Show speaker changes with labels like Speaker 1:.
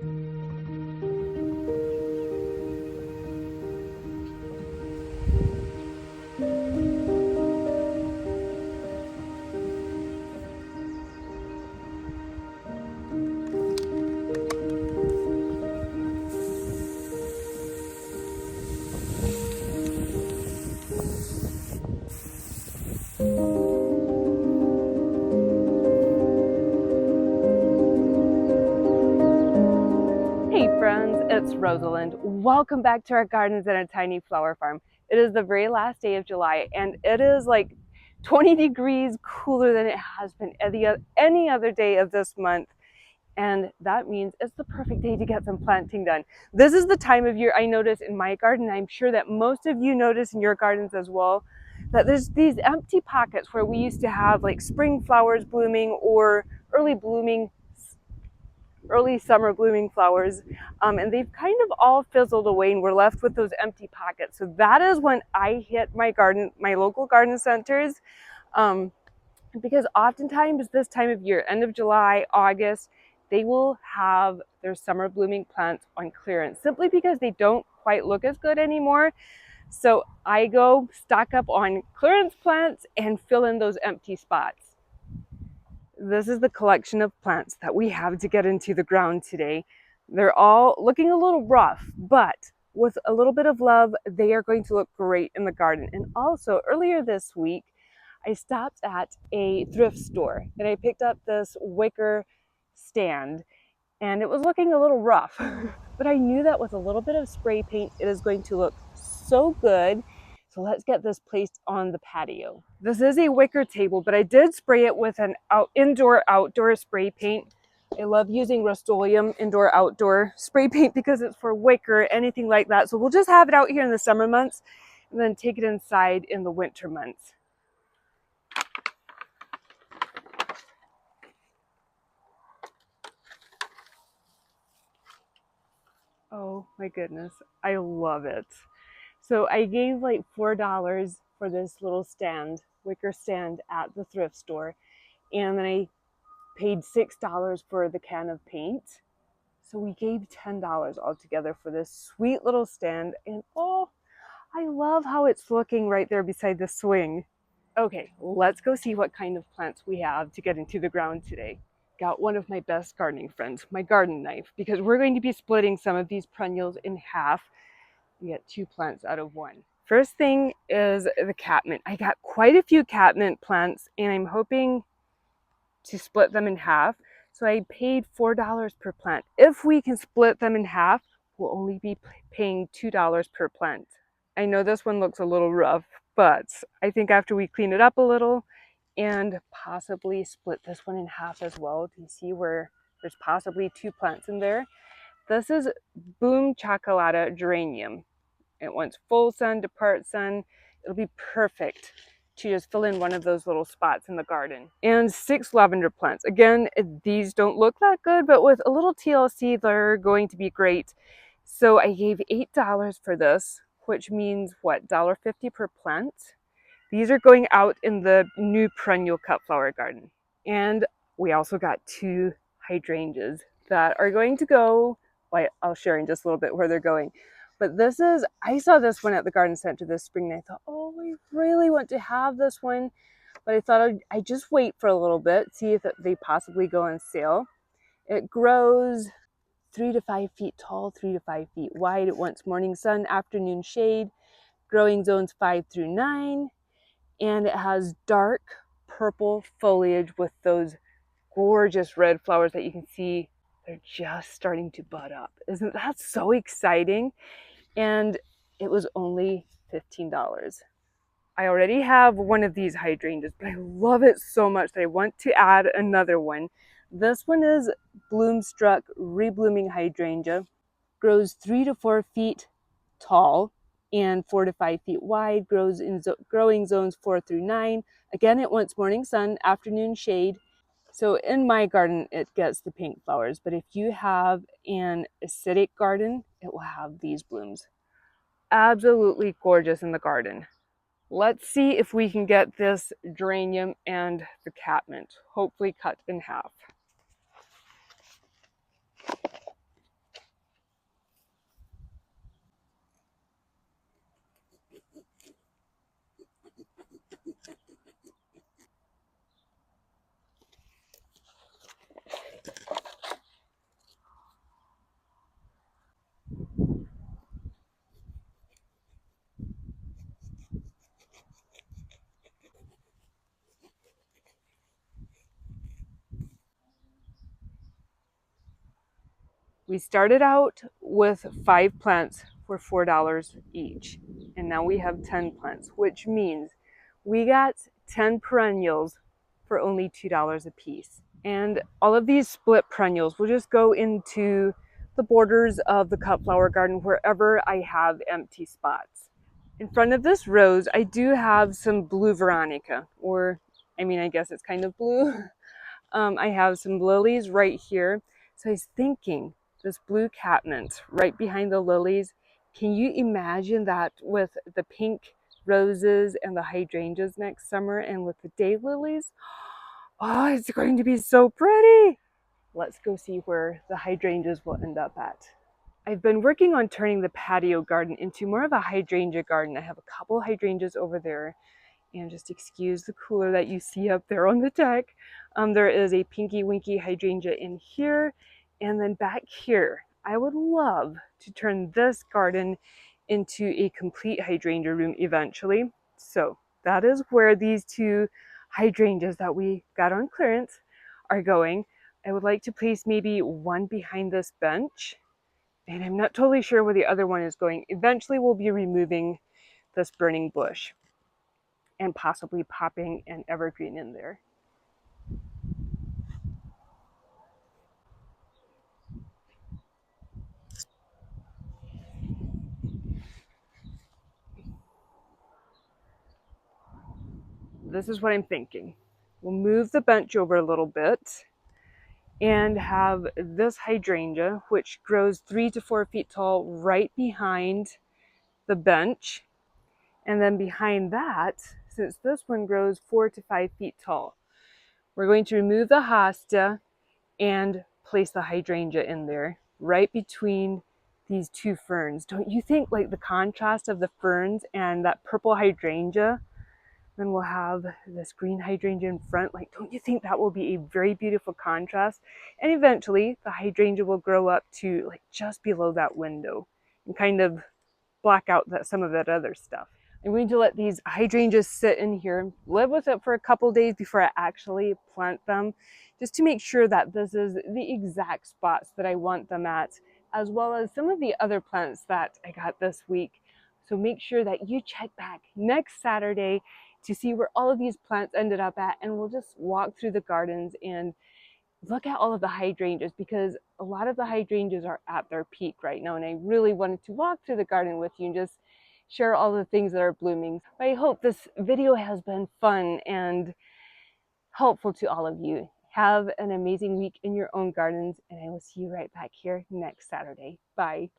Speaker 1: Hey friends, it's Rosalind. Welcome back to our Gardens and a Tiny Flower Farm. It is the very last day of July and it is like 20 degrees cooler than it has been any other day of this month. And that means it's the perfect day to get some planting done. This is the time of year I notice in my garden. I'm sure that most of you notice in your gardens as well, that there's these empty pockets where we used to have like spring flowers blooming or early summer blooming flowers, and they've kind of all fizzled away and we're left with those empty pockets. So that is when I hit my local garden centers, because oftentimes this time of year, end of July, August, they will have their summer blooming plants on clearance simply because they don't quite look as good anymore. So I go stock up on clearance plants and fill in those empty spots. This is the collection of plants that we have to get into the ground today. They're all looking a little rough, but with a little bit of love, they are going to look great in the garden. And also, earlier this week, I stopped at a thrift store and I picked up this wicker stand, and it was looking a little rough, but I knew that with a little bit of spray paint, it is going to look so good. So let's get this placed on the patio. This is a wicker table, but I did spray it with an indoor-outdoor spray paint. I love using Rust-Oleum indoor-outdoor spray paint because it's for wicker, anything like that. So we'll just have it out here in the summer months and then take it inside in the winter months. Oh my goodness, I love it. So I gave like $4 for this little stand, wicker stand at the thrift store. And then I paid $6 for the can of paint. So we gave $10 altogether for this sweet little stand. And oh, I love how it's looking right there beside the swing. Okay, let's go see what kind of plants we have to get into the ground today. Got one of my best gardening friends, my garden knife, because we're going to be splitting some of these perennials in half. We get 2 plants out of 1. First thing is the catmint. I got quite a few catmint plants and I'm hoping to split them in half. So I paid $4 per plant. If we can split them in half, we'll only be paying $2 per plant. I know this one looks a little rough, but I think after we clean it up a little and possibly split this one in half as well, do you see where there's possibly 2 plants in there? This is Boom Chocolata geranium. It wants full sun to part sun. It'll be perfect to just fill in one of those little spots in the garden. And 6 lavender plants. Again, these don't look that good, but with a little TLC, they're going to be great. So I gave $8 for this, which means what, $1.50 per plant? These are going out in the new perennial cut flower garden. And we also got 2 hydrangeas that are going to go, well, I'll share in just a little bit where they're going. But this is, I saw this one at the garden center this spring and I thought, oh, we really want to have this one. But I thought I'd just wait for a little bit, see if they possibly go on sale. It grows 3 to 5 feet tall, 3 to 5 feet wide. It wants morning sun, afternoon shade, growing zones 5 through 9. And it has dark purple foliage with those gorgeous red flowers that you can see. They're just starting to bud up. Isn't that so exciting? And it was only $15. I already have one of these hydrangeas, but I love it so much that I want to add another one. This one is Bloomstruck Reblooming Hydrangea. Grows 3 to 4 feet tall and 4 to 5 feet wide. Grows in growing zones 4 through 9. Again, it wants morning sun, afternoon shade. So in my garden, it gets the pink flowers, but if you have an acidic garden, it will have these blooms. Absolutely gorgeous in the garden. Let's see if we can get this geranium and the catmint, hopefully cut in half. We started out with 5 plants for $4 each, and now we have 10 plants, which means we got 10 perennials for only $2 a piece. And all of these split perennials will just go into the borders of the cut flower garden wherever I have empty spots. In front of this rose, I do have some blue veronica, or I mean, I guess it's kind of blue. I have some lilies right here. So I was thinking, this blue catmint right behind the lilies, can you imagine that with the pink roses and the hydrangeas next summer and with the daylilies? Oh, it's going to be so pretty. Let's go see where the hydrangeas will end up at. I've been working on turning the patio garden into more of a hydrangea garden. I have a couple hydrangeas over there, and just excuse the cooler that you see up there on the deck. There is a pinky winky hydrangea in here, and then back here, I would love to turn this garden into a complete hydrangea room eventually. So that is where these 2 hydrangeas that we got on clearance are going. I would like to place maybe one behind this bench, and I'm not totally sure where the other one is going. Eventually we'll be removing this burning bush and possibly popping an evergreen in there. This is what I'm thinking. We'll move the bench over a little bit and have this hydrangea, which grows 3 to 4 feet tall, right behind the bench. And then behind that, since this one grows 4 to 5 feet tall, we're going to remove the hosta and place the hydrangea in there, right between these 2 ferns. Don't you think, like, the contrast of the ferns and that purple hydrangea? Then we'll have this green hydrangea in front. Like, don't you think that will be a very beautiful contrast? And eventually the hydrangea will grow up to like just below that window and kind of block out some of that other stuff. I'm going to let these hydrangeas sit in here, live with it for a couple days before I actually plant them, just to make sure that this is the exact spots that I want them at, as well as some of the other plants that I got this week. So make sure that you check back next Saturday to see where all of these plants ended up at, and we'll just walk through the gardens and look at all of the hydrangeas, because a lot of the hydrangeas are at their peak right now, and I really wanted to walk through the garden with you and just share all the things that are blooming. I hope this video has been fun and helpful to all of you. Have an amazing week in your own gardens, and I will see you right back here next Saturday. Bye.